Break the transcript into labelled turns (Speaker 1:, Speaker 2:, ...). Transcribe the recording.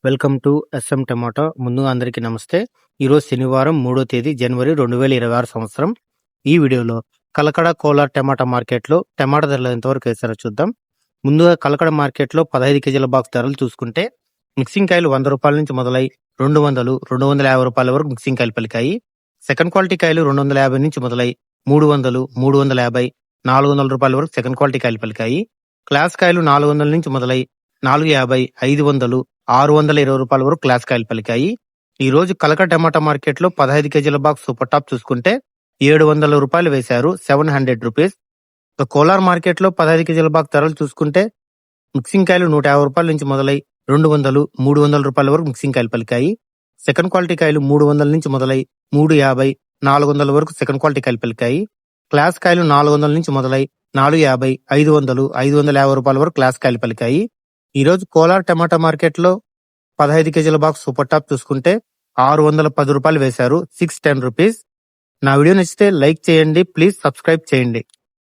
Speaker 1: Welcome to S M tomato. ముందుగా అందరికీ నమస్తే. ఈరోజు శనివారం 3వ తేదీ జనవరి 2026 సంవత్సరం. ఈ వీడియోలో కలకడ కోలార్ టమాటా మార్కెట్లో టమాటా ధరలు ఎంతవరకు వేసారో చూద్దాం. ముందుగా కలకడ మార్కెట్లో 15 కేజీల బాక్స్ ధరలు చూసుకుంటే మిక్సింగ్ కాయలు 100 రూపాయల నుంచి మొదలై 200, 250 రూపాయల వరకు మిక్సింగ్ కాయలు పలికాయి. సెకండ్ క్వాలిటీ కాయలు 250 నుంచి మొదలై 300, 350, 400 రూపాయల వరకు సెకండ్ క్వాలిటీ కాయలు పలికాయి. క్లాస్ కాయలు 400 నుంచి మొదలై 450, 500, 620 రూపాయల వరకు క్లాస్ కాయలు పలికాయి. ఈ రోజు కలకడ టమాటా మార్కెట్ లో 15 కేజీల బాక్స్ సూపర్ టాప్ చూసుకుంటే 700 రూపాయలు వేశారు, 700 రూపీస్. కోలార్ మార్కెట్ లో 15 కేజీల బాక్స్ ధరలు చూసుకుంటే మిక్సింగ్ కాయలు 150 రూపాయల నుంచి మొదలై 200, 300 రూపాయల వరకు మిక్సింగ్ కాయలు పలికాయి. సెకండ్ క్వాలిటీ కాయలు 300 నుంచి మొదలై 350, 400 వరకు సెకండ్ క్వాలిటీ కాయలు పలికాయి. క్లాస్ కాయలు 400 నుంచి మొదలై 450, 500, 550 రూపాయల వరకు క్లాస్ కాయలు పలికాయి. ఈ రోజు కోలార్ టమాటా మార్కెట్ లో 15 కేజీల బాక్స్ సూపర్ టాప్ చూసుకుంటే 610 రూపాయలు వేశారు, 610 రూపీస్. నా వీడియో నచ్చితే లైక్ చేయండి, ప్లీజ్ సబ్స్క్రైబ్ చేయండి.